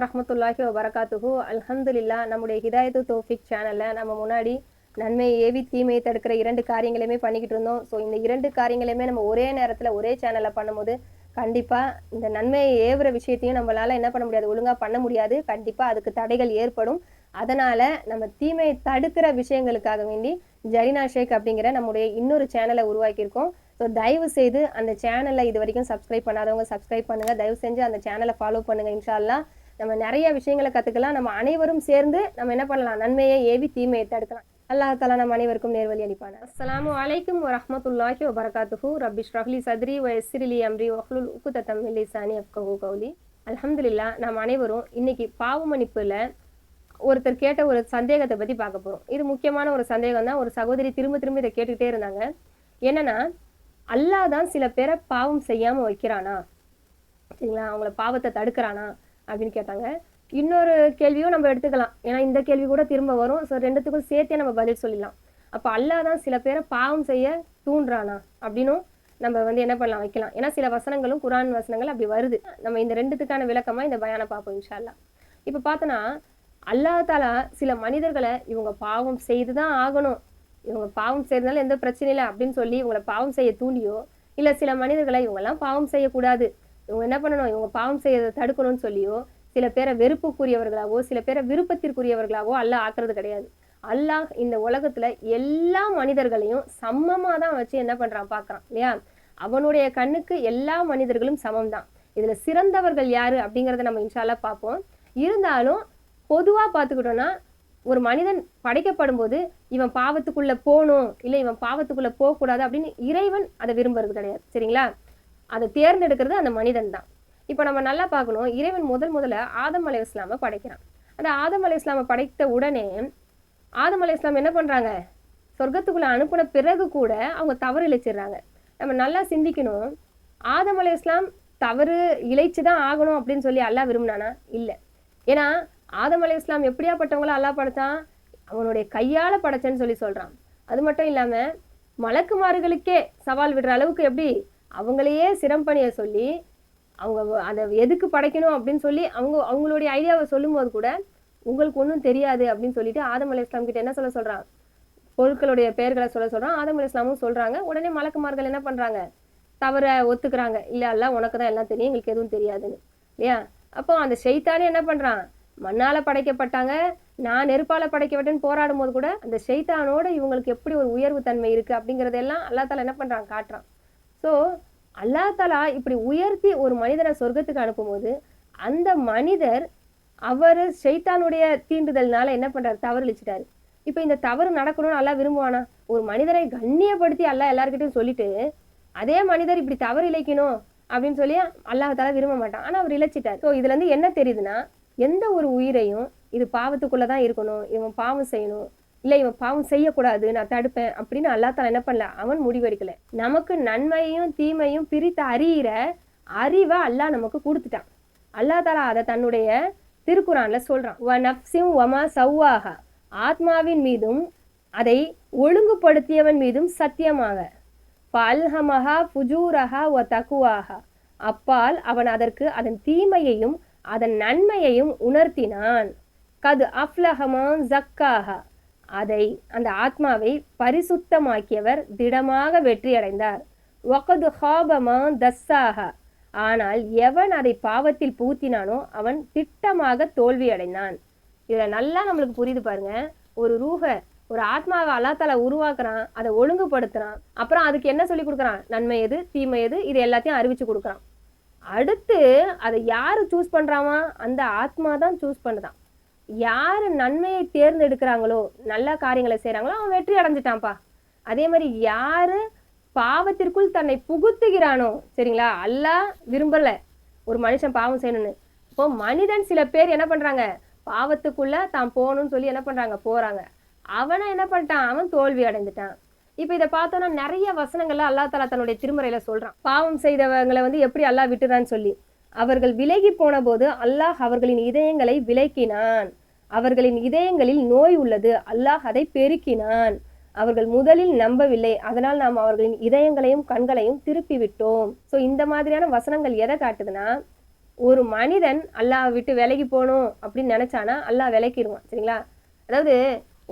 வரஹ்மத்துல்லாஹி வபரகாத்துஹு. அல்ஹம்துலில்லாஹ். நம்முடைய ஹிதாயத்து தௌஃபீக் சேனலில் நம்ம முன்னாடி நன்மையை ஏவி தீமையை தடுக்கிற 2 காரியங்களையுமே பண்ணிக்கிட்டு இருந்தோம். ஸோ இந்த 2 காரியங்களையுமே நம்ம ஒரே நேரத்தில் ஒரே சேனலில் பண்ணும்போது கண்டிப்பாக இந்த நன்மையை ஏவுற விஷயத்தையும் நம்மளால் என்ன பண்ண முடியாது, ஒழுங்காக பண்ண முடியாது. கண்டிப்பாக அதுக்கு தடைகள் ஏற்படும். அதனால் நம்ம தீமையை தடுக்கிற விஷயங்களுக்காக வேண்டி ஜரீனா ஷேக் அப்படிங்கிற நம்முடைய இன்னொரு சேனலை உருவாக்கியிருக்கோம். ஸோ தயவு செய்து அந்த சேனலை இது வரைக்கும் சப்ஸ்கிரைப் பண்ணாதவங்க சப்ஸ்கிரைப் பண்ணுங்கள். தயவு செஞ்சு அந்த சேனலை ஃபாலோ பண்ணுங்கள். இன்ஷா அல்லாஹ் நம்ம நிறைய விஷயங்களை கற்றுக்கலாம். நம்ம அனைவரும் சேர்ந்து நம்ம என்ன பண்ணலாம், நன்மையை ஏவி தீமையை தடுக்கலாம். அல்லாஹ் தஆலா நம்ம அனைவருக்கும் நேர்வழி அளிப்பான. அஸ்ஸலாமு அலைக்கும் வரஹ்மத்துல்லாஹி வபரகாத்துஹு. ரப்பி ஷ்ரஹ்லி சத்ரி வயஸ்ஸிர் லி அம்ரி வஹ்லுல் உக்தத்தம் மின் லிசானி யஃப்கஹு கௌலி. அல்ஹம்துலில்லாஹ். நம்ம அனைவரும் இன்னைக்கு பாவ மன்னிப்புல ஒருத்தர் கேட்ட ஒரு சந்தேகத்தை பற்றி பார்க்க போகிறோம். இது முக்கியமான ஒரு சந்தேகம் தான். ஒரு சகோதரி திரும்ப திரும்ப இதை கேட்டுக்கிட்டே இருந்தாங்க. என்னன்னா, அல்லாஹ் தான் சில பேரை பாவம் செய்யாமல் வைக்கிறானா, சரிங்களா, அவங்கள பாவத்தை தடுக்கிறானா அப்படின்னு கேட்டாங்க. இன்னொரு கேள்வியும் நம்ம எடுத்துக்கலாம், ஏன்னா இந்த கேள்வி கூட திரும்ப வரும். ஸோ ரெண்டுத்துக்கும் சேர்த்தே நம்ம பதில் சொல்லிடலாம். அப்போ அல்லாஹ் தான் சில பேரை பாவம் செய்ய தூண்டுறானா அப்படின்னும் நம்ம என்ன பண்ணலாம், வைக்கலாம். ஏன்னா சில வசனங்களும் குரான் வசனங்கள் அப்படி வருது. நம்ம இந்த ரெண்டுத்துக்கான விளக்கமாக இந்த பயானை பார்ப்போம் இன்ஷா அல்லாஹ். இப்போ பார்த்தோன்னா, அல்லாஹ் தஆலா சில மனிதர்களை இவங்க பாவம் செய்து தான் ஆகணும், இவங்க பாவம் செய்யறதுனால எந்த பிரச்சனையும் இல்லை அப்படின்னு சொல்லி இவங்களை பாவம் செய்ய தூண்டியோ, இல்லை சில மனிதர்களை இவங்கெல்லாம் பாவம் செய்யக்கூடாது, இவங்க என்ன பண்ணணும், இவங்க பாவம் செய்யறதை தடுக்கணும்னு சொல்லியோ, சில பேரை வெறுப்புக்குரியவர்களாவோ சில பேரை விருப்பத்திற்குரியவர்களாவோ அல்லாஹ் ஆக்குறது கிடையாது. அல்லாஹ் இந்த உலகத்துல எல்லா மனிதர்களையும் சமமாக தான் வச்சு என்ன பண்றான், பார்க்கறான் இல்லையா. அவனுடைய கண்ணுக்கு எல்லா மனிதர்களும் சமம் தான். இதுல சிறந்தவர்கள் யாரு அப்படிங்கிறத நம்ம இன்ஷா அல்லாஹ் பார்ப்போம். இருந்தாலும் பொதுவா பார்த்துக்கிட்டோம்னா, ஒரு மனிதன் படைக்கப்படும் போது இவன் பாவத்துக்குள்ள போகணும், இல்லை இவன் பாவத்துக்குள்ள போகக்கூடாது அப்படின்னு இறைவன் அதை விரும்புறது கிடையாது, சரிங்களா. அதை தேர்ந்தெடுக்கிறது அந்த மனிதன் தான். இப்போ நம்ம நல்லா பார்க்கணும், இறைவன் முதல்ல ஆதம் அலைஹிஸ்ஸலாமை படைக்கிறான். அந்த ஆதம் அலைஹிஸ்ஸலாமை படைத்த உடனே ஆதம் அலைஹிஸ்ஸலாம் என்ன பண்றாங்க, சொர்க்கத்துக்குள்ள அனுப்பின பிறகு கூட அவங்க தவறு இழைச்சிடுறாங்க. நம்ம நல்லா சிந்திக்கணும், ஆதம் அலைஹிஸ்ஸலாம் தவறு இழைச்சுதான் ஆகணும் அப்படின்னு சொல்லி அல்லாஹ் விரும்பினானா? இல்லை. ஏன்னா ஆதம் அலைஹிஸ்ஸலாம் எப்படியாப்பட்டவங்கள அல்லாஹ் படைச்சான், அவனுடைய கையால படைச்சேன்னு சொல்லி சொல்றான். அது மட்டும் இல்லாம மலக்குமார்களுக்கே சவால் விடுற அளவுக்கு எப்படி அவங்களையே சிரம்பணிய சொல்லி அவங்க அதை எதுக்கு படைக்கணும் அப்படின்னு சொல்லி அவங்களுடைய ஐடியாவை சொல்லும் போது கூட உங்களுக்கு ஒன்றும் தெரியாது அப்படின்னு சொல்லிட்டு ஆதம் அலைஹிஸ்ஸலாம் கிட்ட என்ன சொல்றான், பொருட்களுடைய பெயர்களை சொல்றான். ஆதம் அலைஹிஸ்ஸலாமும் சொல்றாங்க. உடனே மலக்குமார்கள் என்ன பண்றாங்க, தவற ஒத்துக்கிறாங்க. இல்லை அல்லாஹ் உனக்கு தான் எல்லாம் தெரியும், எங்களுக்கு எதுவும் தெரியாதுன்னு, இல்லையா. அப்போ அந்த ஷைத்தானே என்ன பண்றான், மண்ணால படைக்கப்பட்டாங்க, நான் நெருப்பால படைக்கப்பட்டேன்னு போராடும் போது கூட அந்த ஷைத்தானோட இவங்களுக்கு எப்படி ஒரு உயர்வு தன்மை இருக்கு அப்படிங்கிறதெல்லாம் அல்லாஹ் தஆலா என்ன பண்றான், காட்டுறான். ஸோ அல்லாஹ் தஆலா இப்படி உயர்த்தி ஒரு மனிதரை சொர்க்கத்துக்கு அனுப்பும்போது அந்த மனிதர் அவர் ஷைத்தானுடைய தீண்டுதல்னால என்ன பண்றாரு, தவறு இழைச்சிட்டாரு. இப்போ இந்த தவறு நடக்கணும்னு அல்லாஹ் விரும்புவானா? ஒரு மனிதரை கண்ணியப்படுத்தி அல்லாஹ் எல்லார்கிட்டையும் சொல்லிட்டு அதே மனிதர் இப்படி தவறு இழைக்கணும் அப்படின்னு சொல்லி அல்லாஹ் தஆலா விரும்ப மாட்டான். ஆனால் அவர் இழைச்சிட்டார். ஸோ இதுல இருந்து என்ன தெரியுதுன்னா, எந்த ஒரு உயிரையும் இது பாவத்துக்குள்ளதான் இருக்கணும், இவன் பாவம் செய்யணும், இல்லை இவன் பாவம் செய்யக்கூடாது, நான் தடுப்பேன் அப்படின்னு அல்லாஹ் தஆலா என்ன பண்ணல, அவன் முடிவெடுக்கல. நமக்கு நன்மையும் தீமையும் பிரித்து அறிகிற அறிவை அல்லாஹ் நமக்கு கொடுத்துட்டான். அல்லாஹ் தஆலா அதை தன்னுடைய திருக்குரான்ல சொல்றான். வ நஃப்ஸின் வமா சவ்வாஹா, ஆத்மாவின் மீதும் அதை ஒழுங்குபடுத்தியவன் மீதும் சத்தியமாக, ஃபஅல்ஹமஹா ஃபுஜூரஹா வ தக்வாஹா, அப்பால் அவன் அதற்கு அதன் தீமையையும் அதன் நன்மையையும் உணர்த்தினான். கது அஃப்லஹமான் ஜக்காஹா, அதை அந்த ஆத்மாவை பரிசுத்தமாக்கியவர் திடமாக வெற்றி அடைந்தார். வகது ஹாபமான் தஸ்ஸாஹா, ஆனால் எவன் அதை பாவத்தில் பூத்தினானோ அவன் திட்டமாக தோல்வி அடைந்தான். இதில் நல்லா நம்மளுக்கு புரியுது பாருங்க. ஒரு ஒரு ஆத்மாவை அல்லாஹ் தஆலா உருவாக்குறான், அதை ஒழுங்குபடுத்துறான், அப்புறம் அதுக்கு என்ன சொல்லி கொடுக்குறான், நன்மை எது தீமை எது, இது எல்லாத்தையும் அறிவிச்சு கொடுக்குறான். அடுத்து அதை யாரு சூஸ் பண்றாமா, அந்த ஆத்மா தான் சூஸ் பண்ணுதான். யாரு நன்மையை தேர்ந்தெடுக்கிறாங்களோ, நல்ல காரியங்களை செய்யறாங்களோ அவன் வெற்றி அடைஞ்சிட்டான்ப்பா. அதே மாதிரி யாரு பாவத்திற்குள் தன்னை புகுத்துகிறானோ, சரிங்களா, அல்லாஹ் விரும்பல ஒரு மனுஷன் பாவம் செய்யணும்னு. இப்போ மனிதன் சில பேர் என்ன பண்றாங்க, பாவத்துக்குள்ள தான் போகணும்னு சொல்லி என்ன பண்றாங்க, போறாங்க. அவனை என்ன பண்ணிட்டான், அவன் தோல்வி அடைந்துட்டான். இப்போ இதை பார்த்தோன்னா நிறைய வசனங்கள்ல அல்லாஹ் தஆலா தன்னுடைய திருமறையில சொல்றான், பாவம் செய்தவங்களை எப்படி அல்லாஹ் விட்டுறான்னு சொல்லி. அவர்கள் விலகி போன போது அல்லாஹ் அவர்களின் இதயங்களை விலக்கினான், அவர்களின் இதயங்களில் நோய் உள்ளது, அல்லாஹ் அதை பெருக்கினான், அவர்கள் முதலில் நம்பவில்லை, அதனால் நாம் அவர்களின் இதயங்களையும் கண்களையும் திருப்பி விட்டோம். ஸோ இந்த மாதிரியான வசனங்கள் எதை காட்டுதுன்னா, ஒரு மனிதன் அல்லாஹ் விட்டு விலகி போகணும் அப்படின்னு நினைச்சானா அல்லாஹ் விலக்கிடுவான். சரிங்களா? அதாவது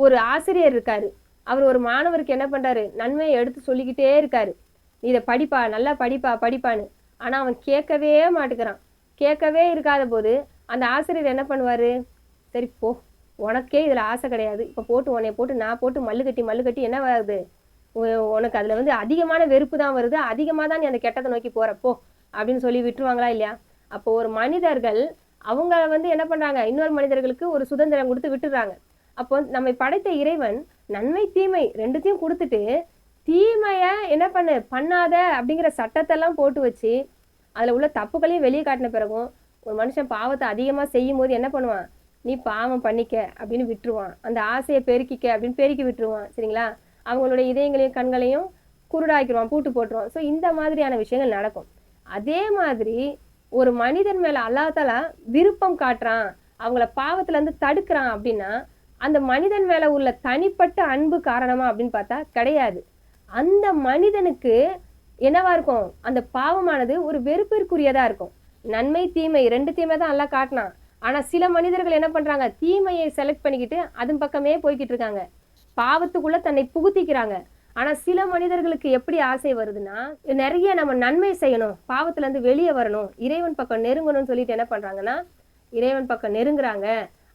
ஒரு ஆசிரியர் இருக்காரு, அவர் ஒரு மாணவருக்கு என்ன பண்றாரு, நன்மையை எடுத்து சொல்லிக்கிட்டே இருக்காரு, நீ இதை படிப்பா, நல்லா படிப்பா படிப்பான்னு. ஆனா அவன் கேட்கவே மாட்டுக்கிறான். கேட்கவே இருக்காத போது அந்த ஆசிரியர் என்ன பண்ணுவாரு, சரி போ, உனக்கே இதுல ஆசை கிடையாது, இப்ப போட்டு உன்னைய போட்டு நான் போட்டு மல்லு கட்டி என்ன ஆகுது, உனக்கு அதுல வந்து அதிகமான வெறுப்பு தான் வருது, அதிகமா தான் நீ அந்த கெட்டதை நோக்கி போறப்போ அப்படின்னு சொல்லி விட்டுருவாங்களா இல்லையா? அப்போ ஒரு மனிதர்கள் அவங்க வந்து என்ன பண்றாங்க, இன்னொரு மனிதர்களுக்கு ஒரு சுதந்திரம் கொடுத்து விட்டுறாங்க. அப்போ நம்மை படைத்த இறைவன் நன்மை தீமை ரெண்டுத்தையும் கொடுத்துட்டு, தீமைய என்ன பண்ணாத அப்படிங்கிற சட்டத்தெல்லாம் போட்டு வச்சு அதுல உள்ள தப்புகளையும் வெளியே காட்டின பிறகும் ஒரு மனுஷன் பாவத்தை அதிகமா செய்யும் போது என்ன பண்ணுவான், நீ பாவம் பண்ணிக்க அப்படின்னு விட்டுருவான். அந்த ஆசையை பெருக்கிக்க அப்படின்னு பெருக்கி விட்டுருவான். சரிங்களா? அவங்களுடைய இதயங்களையும் கண்களையும் குருடாக்கிடுவான், பூட்டு போட்டுருவான். ஸோ இந்த மாதிரியான விஷயங்கள் நடக்கும். அதே மாதிரி ஒரு மனிதன் மேல அல்லாஹ் தஆலா விருப்பம் காட்டுறான், அவங்கள பாவத்துல இருந்து தடுக்கிறான் அப்படின்னா அந்த மனிதன் மேல உள்ள தனிப்பட்ட அன்பு காரணமா அப்படின்னு பார்த்தா கிடையாது. அந்த மனிதனுக்கு என்னவா இருக்கும், அந்த பாவமானது ஒரு வெறுப்பிற்குரியதா இருக்கும். நன்மை தீமை ரெண்டு தீமை தான் அல்லாஹ் காட்டினான். ஆனா சில மனிதர்கள் என்ன பண்றாங்க, தீமையை செலக்ட் பண்ணிக்கிட்டு அதன் பக்கமே போய்கிட்டு இருக்காங்க, பாவத்துக்குள்ள தன்னை புகுத்திக்கிறாங்க. ஆனா சில மனிதர்களுக்கு எப்படி ஆசை வருதுன்னா, நிறைய நம்ம நன்மை செய்யணும், பாவத்துல இருந்து வெளியே வரணும், இறைவன் பக்கம் நெருங்கணும்னு சொல்லிட்டு என்ன பண்றாங்கன்னா இறைவன் பக்கம் நெருங்குறாங்க.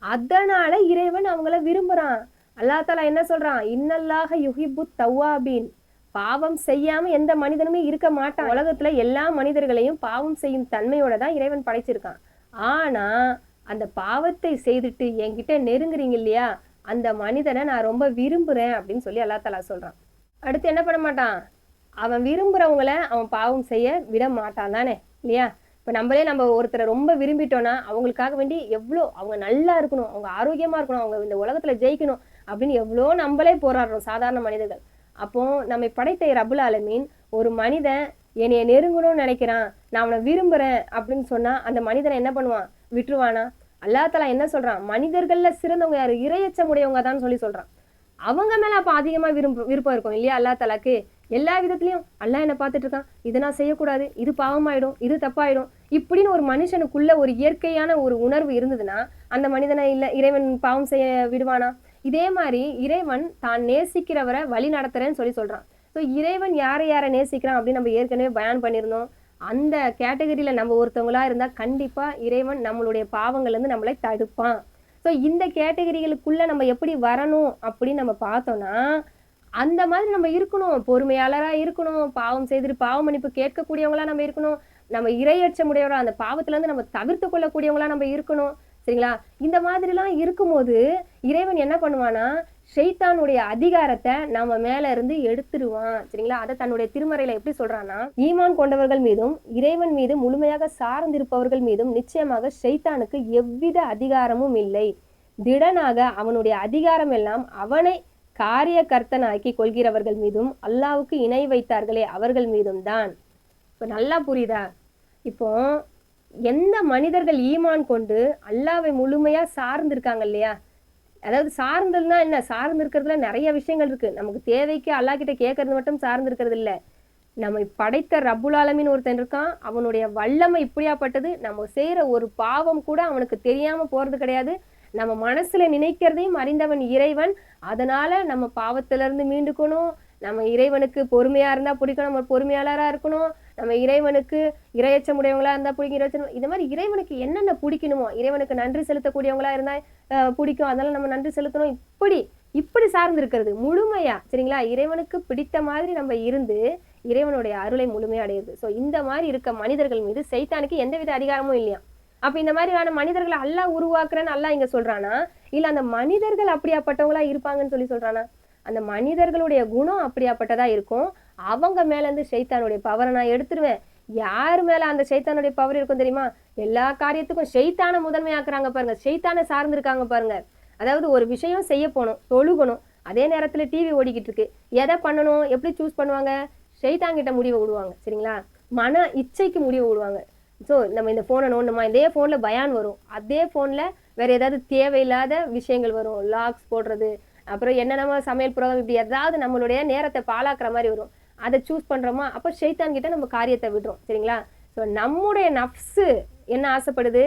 அதனால இறைவன் அவங்கள விரும்புறான். அல்லாஹ் தஆலா என்ன சொல்றான், இன்னல்லாஹ யுஹிப்பு தவ்வாபீன், பாவம் செய்யாம எந்த மனிதனுமே இருக்க மாட்டான். உலகத்துல எல்லா மனிதர்களையும் பாவம் செய்யும் தன்மையோட தான் இறைவன் படைச்சிருக்கான். ஆனா அந்த பாவத்தை செய்துட்டு என்கிட்ட நெருங்குறீங்க இல்லையா, அந்த மனிதனை நான் ரொம்ப விரும்புறேன் அப்படின்னு சொல்லி அல்லாஹ் தஆலா சொல்றான். அடுத்து என்ன பண்ண மாட்டான், அவன் விரும்புறவங்களை அவன் பாவம் செய்ய விட மாட்டான் தானே இல்லையா? இப்ப நம்ம ஒருத்தரை ரொம்ப விரும்பிட்டோம்னா அவங்களுக்காக வேண்டி எவ்வளோ அவங்க நல்லா இருக்கணும், அவங்க ஆரோக்கியமா இருக்கணும், அவங்க இந்த உலகத்துல ஜெயிக்கணும் அப்படின்னு எவ்வளோ நம்மளே போராடுறோம் சாதாரண மனிதர்கள். அப்போ நம்மை படைத்த ரப்புல் ஆலமீன் ஒரு மனிதன் என்னைய நெருங்கணும்னு நினைக்கிறான், நான் அவனை விரும்புறேன் அப்படின்னு சொன்னா அந்த மனிதனை என்ன பண்ணுவான், விட்டுருவானா? அல்லாஹ் தஆலா என்ன சொல்றான், மனிதர்கள்ல சிறந்தவங்க யாரு, இறையச்சம் உடையவங்க தான் சொல்றான். அவங்க மேல அப்ப அதிகமா விருப்பம் இருக்கும் இல்லையா அல்லாஹ் தஆலாக்கு? எல்லா விதத்திலையும் அல்லாஹ் என்ன பார்த்துட்டு இருக்கான், இதை நான் செய்யக்கூடாது, இது பாவமாயிடும், இது தப்பாயிடும், இப்படின்னு ஒரு மனுஷனுக்குள்ள ஒரு இயற்கையான ஒரு உணர்வு இருந்ததுன்னா அந்த மனிதனை இல்ல இறைவன் பாவம் செய்ய விடுவானா? இதே மாதிரி இறைவன் தான் நேசிக்கிறவரை வழி நடத்துறேன்னு சொல்றான். ஸோ இறைவன் யாரை நேசிக்கிறான் அப்படின்னு நம்ம ஏற்கனவே பயான் பண்ணியிருந்தோம். அந்த கேட்டகரியில நம்ம ஒருத்தவங்களா இருந்தா கண்டிப்பா இறைவன் நம்மளுடைய பாவங்கள்ல இருந்து நம்மளை தடுப்பான். ஸோ இந்த கேட்டகரிகளுக்குள்ள நம்ம எப்படி வரணும் அப்படின்னு நம்ம பார்த்தோம்னா, அந்த மாதிரி நம்ம இருக்கணும், பொறுமையாளரா இருக்கணும், பாவம் செய்துட்டு பாவ மன்னிப்பு கேட்கக்கூடியவங்களா நம்ம இருக்கணும், நம்ம இறையச்சமுடையவரா அந்த பாவத்துல இருந்து நம்ம தவிர்த்து கொள்ளக்கூடியவங்களா நம்ம இருக்கணும். சரிங்களா? இந்த மாதிரிலாம் இருக்கும்போது இறைவன் என்ன பண்ணுவானா, ஷைத்தானுடைய அதிகாரத்தை நம்ம மேல இருந்து எடுத்துருவான். சரிங்களா? அதை தன்னுடைய திருமறையில எப்படி சொல்றான்னா, ஈமான் கொண்டவர்கள் மீதும் இறைவன் மீது முழுமையாக சார்ந்திருப்பவர்கள் மீதும் நிச்சயமாக ஷைத்தானுக்கு எவ்வித அதிகாரமும் இல்லை. திடனாக அவனுடைய அதிகாரம் எல்லாம் அவனை காரிய கர்த்தனாக்கி கொள்கிறவர்கள் மீதும் அல்லாவுக்கு இணை வைத்தார்களே அவர்கள் மீதும் தான். இப்ப நல்லா புரியுதா? இப்போ எந்த மனிதர்கள் ஈமான் கொண்டு அல்லாவை முழுமையா சார்ந்து இருக்காங்க இல்லையா, அதாவது சார்ந்ததுன்னா என்ன, சார்ந்து இருக்கிறதுல நிறைய விஷயங்கள் இருக்கு. நமக்கு தேவைக்கு அல்லாஹ் கிட்ட கேட்கறது மட்டும் சார்ந்து இருக்கிறது இல்ல. நம்மை படைத்த ரப்புல் ஆலமீன் ஒருத்தன் இருக்கான், அவனுடைய வல்லமை இப்படியாப்பட்டது, நம்ம செய்யற ஒரு பாவம் கூட அவனுக்கு தெரியாம போறது கிடையாது. நம்ம மனசுல நினைக்கிறதையும் அறிந்தவன் இறைவன். அதனால நம்ம பாவத்துல இருந்து மீண்டுக்கணும், நம்ம இறைவனுக்கு பொறுமையா இருந்தா பிடிக்கணும், நம்ம பொறுமையாளரா இருக்கணும், நம்ம இறைவனுக்கு இறையச்சமுடையவங்களா இருந்தா பிடிக்கும், இறையச்சம் இந்த மாதிரி இறைவனுக்கு என்னென்ன பிடிக்கணுமோ, இறைவனுக்கு நன்றி செலுத்தக்கூடியவங்களா இருந்தா பிடிக்கும், அதனால நம்ம நன்றி செலுத்தணும். இப்படி சார்ந்து இருக்கிறது முழுமையா. சரிங்களா? இறைவனுக்கு பிடித்த மாதிரி நம்ம இருந்து இறைவனுடைய அருளை முழுமையா அடையுது. ஸோ இந்த மாதிரி இருக்க மனிதர்கள் மீது சைத்தானுக்கு எந்தவித அதிகாரமும் இல்லையா? அப்ப இந்த மாதிரியான மனிதர்களை அல்லாஹ் உருவாக்குறேன்னு அல்லாஹ் இங்க சொல்றானா, இல்ல அந்த மனிதர்கள் அப்படியாப்பட்டவங்களா இருப்பாங்கன்னு சொல்றானா? அந்த மனிதர்களுடைய குணம் அப்படியாப்பட்டதா இருக்கும். அவங்க மேல இருந்து ஷைத்தானுடைய பவரை நான் எடுத்துருவேன். யார் மேல அந்த ஷைத்தானுடைய பவர் இருக்கும் தெரியுமா? எல்லா காரியத்துக்கும் ஷைத்தானை முதன்மையாக்குறாங்க பாருங்க, ஷைத்தானை சார்ந்து இருக்காங்க பாருங்க. அதாவது ஒரு விஷயம் செய்ய போகணும், தொழுகணும், அதே நேரத்துல டிவி ஓடிக்கிட்டு இருக்கு, எதை பண்ணணும், எப்படி சூஸ் பண்ணுவாங்க? ஷைத்தான் கிட்ட முடிவை விடுவாங்க. சரிங்களா? மன இச்சைக்கு முடிவு விடுவாங்க. ஸோ நம்ம இந்த ஃபோனை நோண்டணுமா, இதே ஃபோனில் பயான் வரும், அதே ஃபோனில் வேற ஏதாவது தேவையில்லாத விஷயங்கள் வரும், லாக்ஸ் போடுறது, அப்புறம் என்னென்னமோ சமையல் புரோகிராம், இப்படி ஏதாவது நம்மளுடைய நேரத்தை பாழாக்குற மாதிரி வரும். அதை சூஸ் பண்றோமா, அப்போ ஷைத்தான் கிட்ட நம்ம காரியத்தை விடுறோம். சரிங்களா? ஸோ நம்முடைய நஃப்ஸு என்ன ஆசைப்படுது,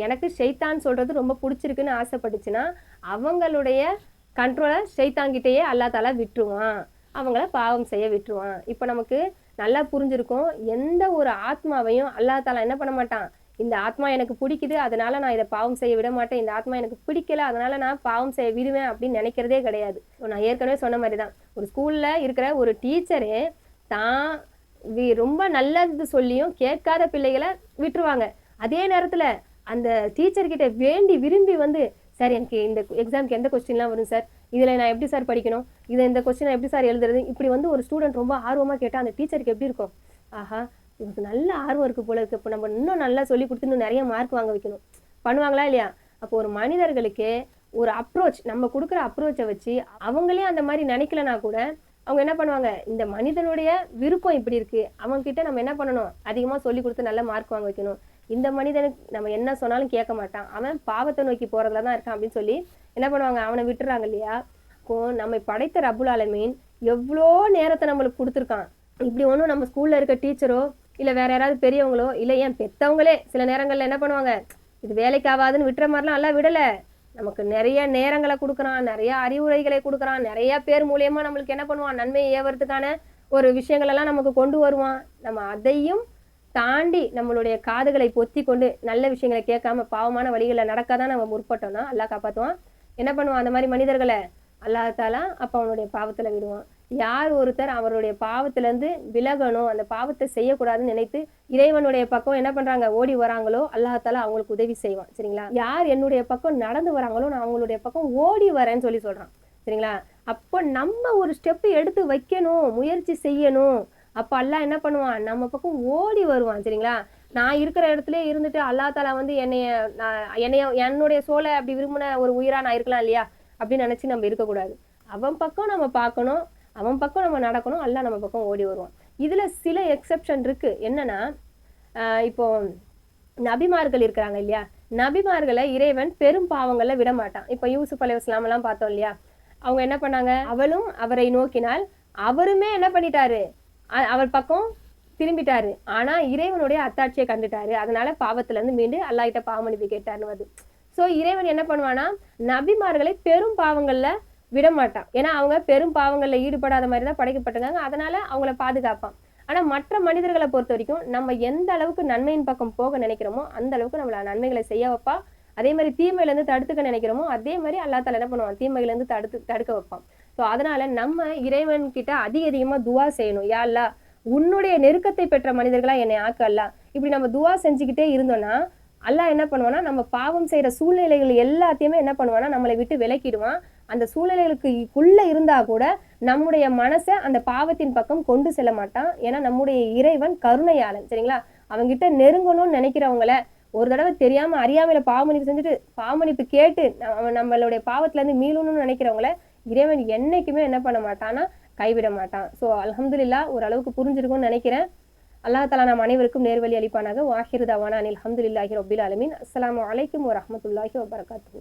எனக்கு ஷைத்தான் சொல்றது ரொம்ப பிடிச்சிருக்குன்னு ஆசைப்பட்டுச்சுன்னா அவங்களுடைய கண்ட்ரோலை ஷைத்தான்கிட்டயே அல்லா தாலா விட்டுருவான், அவங்கள பாவம் செய்ய விட்டுருவான். இப்போ நமக்கு நல்லா புரிஞ்சிருக்கும், எந்த ஒரு ஆத்மாவையும் அல்லா தாலா என்ன பண்ண மாட்டான், இந்த ஆத்மா எனக்கு பிடிக்குது அதனால நான் இதை பாவம் செய்ய விட மாட்டேன், இந்த ஆத்மா எனக்கு பிடிக்கல அதனால நான் பாவம் செய்ய விடுவேன் அப்படின்னு நினைக்கிறதே கிடையாது. நான் ஏற்கனவே சொன்ன மாதிரி தான், ஒரு ஸ்கூல்ல இருக்கிற ஒரு டீச்சரே தான் ரொம்ப நல்லது சொல்லியும் கேட்காத பிள்ளைகளை விட்டுருவாங்க. அதே நேரத்துல அந்த டீச்சர்கிட்ட வேண்டி விரும்பி வந்து, சார் எனக்கு இந்த எக்ஸாமுக்கு எந்த கொஸ்டின்லாம் வரும் சார், இதில் நான் எப்படி சார் படிக்கணும், இந்த கொஸ்டின் எப்படி சார் எழுதுறது, இப்படி வந்து ஒரு ஸ்டூடெண்ட் ரொம்ப ஆர்வமாக கேட்டால் அந்த டீச்சருக்கு எப்படி இருக்கும், ஆஹா இவருக்கு நல்ல ஆர்வம் இருக்குது போல இருக்குது, இப்போ நம்ம இன்னும் நல்லா சொல்லி கொடுத்து இன்னும் நிறைய மார்க் வாங்க வைக்கணும், பண்ணுவாங்களா இல்லையா? அப்போ ஒரு மனிதர்களுக்கு ஒரு அப்ரோச், நம்ம கொடுக்குற அப்ரோச்சை வச்சு அவங்களே அந்த மாதிரி நினைக்கலனா கூட அவங்க என்ன பண்ணுவாங்க, இந்த மனிதனுடைய விருப்பம் இப்படி இருக்குது, அவங்ககிட்ட நம்ம என்ன பண்ணணும், அதிகமாக சொல்லி கொடுத்து நல்ல மார்க் வாங்க வைக்கணும். இந்த மனிதனுக்கு நம்ம என்ன சொன்னாலும் கேட்க மாட்டான், அவன் பாவத்தை நோக்கி போகிறதுல தான் இருக்கான் அப்படின்னு சொல்லி என்ன பண்ணுவாங்க, அவனை விட்டுறாங்க இல்லையா? நம்மை படைத்த ரப்புல் ஆலமீன் எவ்வளோ நேரத்தை நம்மளுக்கு கொடுத்துருக்கான். இப்படி ஒன்றும் நம்ம ஸ்கூலில் இருக்க டீச்சரோ இல்லை வேற யாராவது பெரியவங்களோ இல்லை ஏன் பெற்றவங்களே சில நேரங்களில் என்ன பண்ணுவாங்க, இது வேலைக்கு ஆகாதுன்னு விட்டுற மாதிரிலாம் எல்லாம் விடலை. நமக்கு நிறைய நேரங்களை கொடுக்குறான், நிறைய அறிவுரைகளை கொடுக்குறான், நிறைய பேர் மூலியமாக நம்மளுக்கு என்ன பண்ணுவான், நன்மையை ஏவறதுக்கான ஒரு விஷயங்களெல்லாம் நமக்கு கொண்டு வருவான். நம்ம அதையும் தாண்டி நம்மளுடைய காதுகளை பொத்தி கொண்டு நல்ல விஷயங்களை கேட்காம பாவமான வழிகளில் நடக்காதான் நம்ம முற்பட்டோம்னா அல்லாஹ் காப்பாற்றுவான். என்ன பண்ணுவான், அந்த மாதிரி மனிதர்களை அல்லாஹ் தாலா அப்போ அவனுடைய பாவத்தில் விடுவான். யார் ஒருத்தர் அவருடைய பாவத்திலேருந்து விலகணும், அந்த பாவத்தை செய்யக்கூடாதுன்னு நினைத்து இறைவனுடைய பக்கம் என்ன பண்ணுறாங்க ஓடி வராங்களோ அல்லாஹ் தாலா அவங்களுக்கு உதவி செய்வான். சரிங்களா? யார் என்னுடைய பக்கம் நடந்து வராங்களோ நான் அவங்களுடைய பக்கம் ஓடி வரேன்னு சொல்லி சொல்கிறான். சரிங்களா? அப்போ நம்ம ஒரு ஸ்டெப்பு எடுத்து வைக்கணும், முயற்சி செய்யணும். அப்போ அல்லாஹ் என்ன பண்ணுவான், நம்ம பக்கம் ஓடி வருவான். சரிங்களா? நான் இருக்கிற இடத்துல இருந்துட்டு அல்லாஹ் தாலா வந்து என்னுடைய சோலை அப்படி விரும்பின ஒரு உயிரா நான் இருக்கலாம் இல்லையா அப்படின்னு நினச்சி நம்ம இருக்கக்கூடாது. அவன் பக்கம் நம்ம பார்க்கணும், அவன் பக்கம் நம்ம நடக்கணும், அல்லாஹ் நம்ம பக்கம் ஓடி வருவான். இதில் சில எக்ஸெப்ஷன் இருக்குது. என்னன்னா இப்போ நபிமார்கள் இருக்கிறாங்க இல்லையா, நபிமார்களை இறைவன் பெரும் பாவங்களில் விட மாட்டான். இப்போ யூசுப் அலைஹிஸ்ஸலாம் எல்லாம் பார்த்தோம் இல்லையா, அவங்க என்ன பண்ணாங்க, அவளும் அவரை நோக்கினால் அவருமே என்ன பண்ணிட்டாரு, அவர் பக்கம் திரும்பிட்டாரு. ஆனா இறைவனுடைய அத்தாட்சியை கண்டுட்டாரு, அதனால பாவத்திலேருந்து மீண்டு அல்லாஹ்கிட்ட பாவ மன்னிப்பு கேட்டாருன்னு வருது. ஸோ இறைவன் என்ன பண்ணுவானா, நபிமார்களை பெரும் பாவங்கள்ல விட மாட்டான். ஏன்னா அவங்க பெரும் பாவங்களில் ஈடுபடாத மாதிரி தான் படைக்கப்பட்டிருக்காங்க, அதனால அவங்கள பாதுகாப்பான். ஆனா மற்ற மனிதர்களை பொறுத்த வரைக்கும் நம்ம எந்த அளவுக்கு நன்மையின் பக்கம் போக நினைக்கிறோமோ அந்த அளவுக்கு நம்மள நன்மைகளை செய்ய வைப்பா. அதே மாதிரி தீமையிலேருந்து தடுத்துக்க நினைக்கிறோமோ அதே மாதிரி அல்லாஹ் தஆலா என்ன பண்ணுவான், தீமையிலேருந்து தடுக்க வைப்பான். ஸோ அதனால நம்ம இறைவன் கிட்ட அதிகமாக துவா செய்யணும். யா அல்லாஹ் உன்னுடைய நெருக்கத்தை பெற்ற மனிதர்களா என்னை ஆக்க அல்லாஹ். இப்படி நம்ம துவா செஞ்சுக்கிட்டே இருந்தோம்னா அல்லாஹ் என்ன பண்ணுவானா, நம்ம பாவம் செய்யற சூழ்நிலைகள் எல்லாத்தையுமே என்ன பண்ணுவானா நம்மளை விட்டு விலக்கிடுவான். அந்த சூழ்நிலைகளுக்குள்ள இருந்தா கூட நம்முடைய மனசை அந்த பாவத்தின் பக்கம் கொண்டு செல்ல மாட்டான். ஏன்னா நம்முடைய இறைவன் கருணையாளன். சரிங்களா? அவங்கிட்ட நெருங்கணும்னு நினைக்கிறவங்கள ஒரு தடவை தெரியாம அறியாமையில பாவமன்னிப்பு செஞ்சுட்டு பாவமன்னிப்பு கேட்டு நம்மளுடைய பாவத்துல இருந்து மீளணும்னு நினைக்கிறவங்கள இறைவன் என்னைக்குமே என்ன பண்ண மாட்டான்னா கைவிட மாட்டான். ஸோ அல்ஹம்துலில்லாஹ் ஓரளவுக்கு புரிஞ்சிருக்கும்னு நினைக்கிறேன். அல்லாஹ் தஆலா நம் அனைவருக்கும் நேர்வழி அளிப்பானாக. வாஹிரு தவானா அனில் ஹம்துலில்லாஹி ரப்பில் ஆலமீன். அஸ்ஸலாமு அலைக்கும் வரஹ்மத்துல்லாஹி வபரகாத்துஹு.